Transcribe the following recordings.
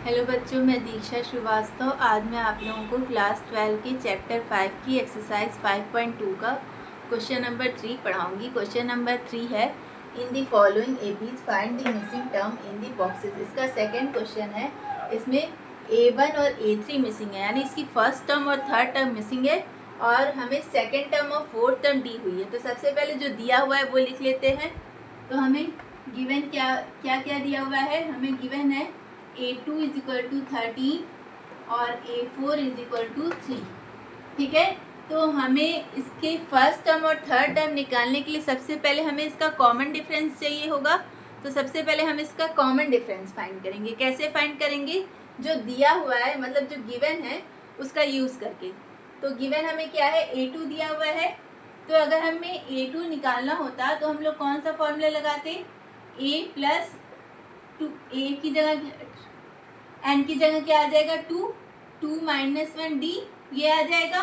Hello बच्चों, मैं दीक्षा श्रीवास्तव। आज मैं आप लोगों को क्लास 12 के चैप्टर 5 की एक्सरसाइज 5.2 का क्वेश्चन नंबर 3 पढ़ाऊंगी। क्वेश्चन नंबर 3 है, in the following Abies find the missing term in the boxes. इसका सेकंड क्वेश्चन है। इसमें A1 और A3 मिसिंग है, यानी इसकी फर्स्ट टर्म और थर्ड टर्म मिसिंग है और हमें सेकेंड टर्म और फोर्थ टर्म दी हुई है। तो सबसे पहले जो दिया हुआ है वो लिख लेते हैं। तो हमें गिवन क्या क्या क्या दिया हुआ है। हमें गिवन है A2 इज इक्वल टू 13 और A4 इज इक्वल टू 3। ठीक है, तो हमें इसके फर्स्ट टर्म और थर्ड टर्म निकालने के लिए सबसे पहले हमें इसका कॉमन डिफरेंस चाहिए होगा। तो सबसे पहले हम इसका कॉमन डिफरेंस फाइंड करेंगे। कैसे फाइंड करेंगे? जो दिया हुआ है, मतलब जो गिवन है उसका यूज़ करके। तो गिवन हमें क्या है, A2 दिया हुआ है। तो अगर हमें A2 निकालना होता तो हम लोग कौन सा फॉर्मूला लगाते? A प्लस 2, A की जगह एन की जगह क्या आ जाएगा? 2 माइनस 1 डी, ये आ जाएगा।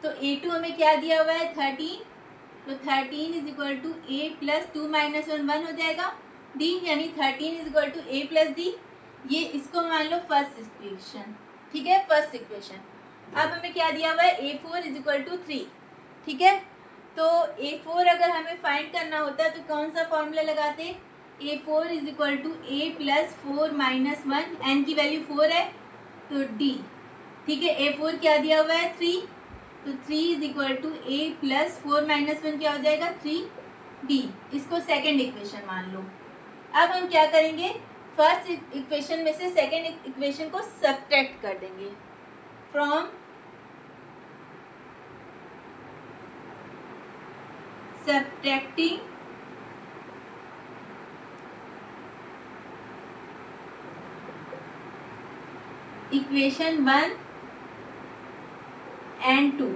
तो A2 हमें क्या दिया हुआ है? 13। तो 13 is equal to A plus 2 minus 1 हो जाएगा डी, यानी 13 is equal to A plus D. ये इसको मान लो फर्स्ट इक्वेशन। ठीक है, फर्स्ट इक्वेशन। अब हमें क्या दिया हुआ है? A4 is equal to 3। ठीक है, तो A4 अगर हमें फाइंड करना होता तो कौन सा फॉर्मूला लगाते? A4 is equal to A plus 4 minus 1, N की वैल्यू 4 है तो D। ठीक है, A4 क्या दिया हुआ है? 3। तो 3 is equal to A plus 4 minus 1 क्या हो जाएगा? 3D। इसको सेकेंड इक्वेशन मान लो। अब हम क्या करेंगे? फर्स्ट इक्वेशन में से सेकेंड इक्वेशन को सब्ट्रैक्ट कर देंगे। फ्रॉम सब्ट्रैक्टिंग इक्वेशन 1 एंड 2,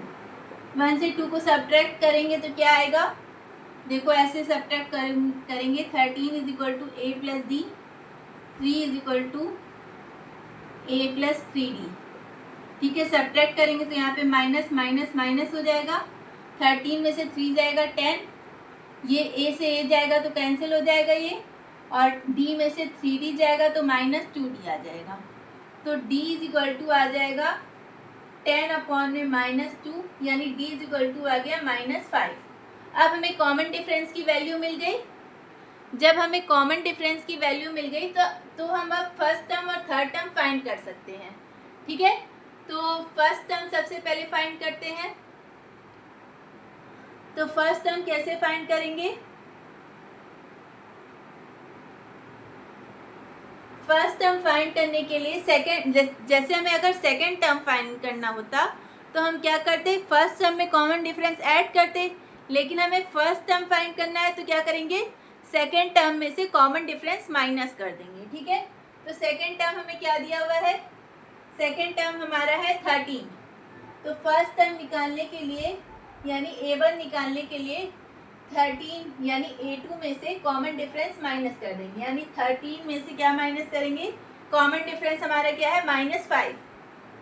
1 से 2 को सब्ट्रैक्ट करेंगे तो क्या आएगा? देखो ऐसे सब्ट्रैक्ट करेंगे। 13 is equal to A plus D, 3 is equal to A plus 3D। ठीक है, सब्ट्रैक्ट करेंगे तो यहाँ पे माइनस माइनस माइनस हो जाएगा। 13 में से 3 जाएगा 10, ये A से A जाएगा तो कैंसिल हो जाएगा ये, और D में से 3D जाएगा तो माइनस 2D आ जाएगा। तो D इज इक्वल टू आ जाएगा 10 अपॉन में माइनस 2, यानी D इज इक्वल टू आ गया -5। अब हमें कॉमन डिफरेंस की वैल्यू मिल गई। जब हमें कॉमन डिफरेंस की वैल्यू मिल गई तो हम अब फर्स्ट टर्म और थर्ड टर्म फाइंड कर सकते हैं। ठीक है, तो फर्स्ट टर्म सबसे पहले फाइंड करते हैं। तो फर्स्ट टर्म कैसे फाइंड करेंगे? फर्स्ट टर्म फाइंड करने के लिए सेकेंड, जैसे हमें अगर सेकेंड टर्म फाइंड करना होता तो हम क्या करते? फर्स्ट टर्म में कॉमन डिफरेंस ऐड करते। लेकिन हमें फर्स्ट टर्म फाइंड करना है तो क्या करेंगे? सेकेंड टर्म में से कॉमन डिफरेंस माइनस कर देंगे। ठीक है, तो सेकेंड टर्म हमें क्या दिया हुआ है? सेकेंड टर्म हमारा है 13। तो फर्स्ट टर्म निकालने के लिए, यानी A1 निकालने के लिए 13 यानी A2 में से कॉमन डिफरेंस माइनस कर देंगे। यानी 13 में से क्या माइनस करेंगे? कॉमन डिफरेंस हमारा क्या है? -5।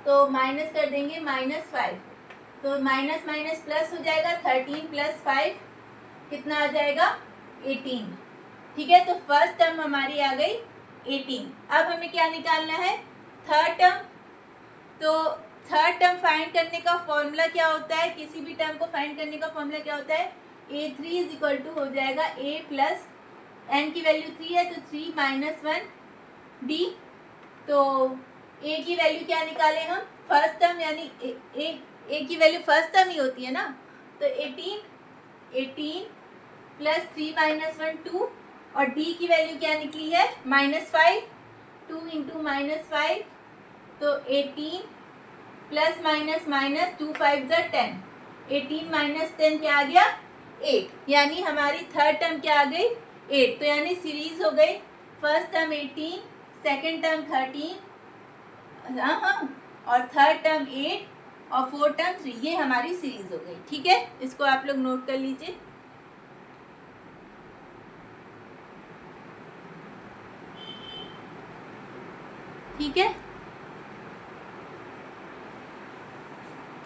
तो माइनस कर देंगे -5। तो माइनस माइनस प्लस हो जाएगा। 13 प्लस 5 कितना आ जाएगा? 18। ठीक है, तो फर्स्ट टर्म हमारी आ गई 18। अब हमें क्या निकालना है? Third term. तो थर्ड टर्म फाइंड करने का फॉर्मूला क्या होता है? किसी भी टर्म को फाइंड करने का फॉर्मूला क्या होता है? A3 इज इक्वल टू हो जाएगा A प्लस एन की वैल्यू 3 है तो 3 माइनस 1 D। तो A की वैल्यू क्या निकाले हम? फर्स्ट टर्म, यानी A की वैल्यू फर्स्ट टर्म ही होती है ना। तो 18 प्लस 3 माइनस 1 2, और D की वैल्यू क्या निकली है? -5। 2 इंटू -5 तो 18 प्लस माइनस माइनस 2 5 = 10। 18 माइनस 10 क्या आ गया? 8। यानी हमारी थर्ड टर्म क्या आ गई? 8। तो यानी सीरीज हो गई, फर्स्ट टर्म 18, सेकेंड टर्म 13, हाँ, और थर्ड टर्म 8 और फोर्थ टर्म 3। ये हमारी सीरीज हो गई। ठीक है, इसको आप लोग नोट कर लीजिए। ठीक है,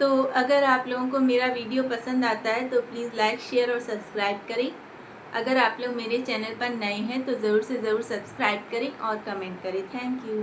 तो अगर आप लोगों को मेरा वीडियो पसंद आता है तो प्लीज़ लाइक, शेयर और सब्सक्राइब करें। अगर आप लोग मेरे चैनल पर नए हैं तो ज़रूर से ज़रूर सब्सक्राइब करें और कमेंट करें। Thank you.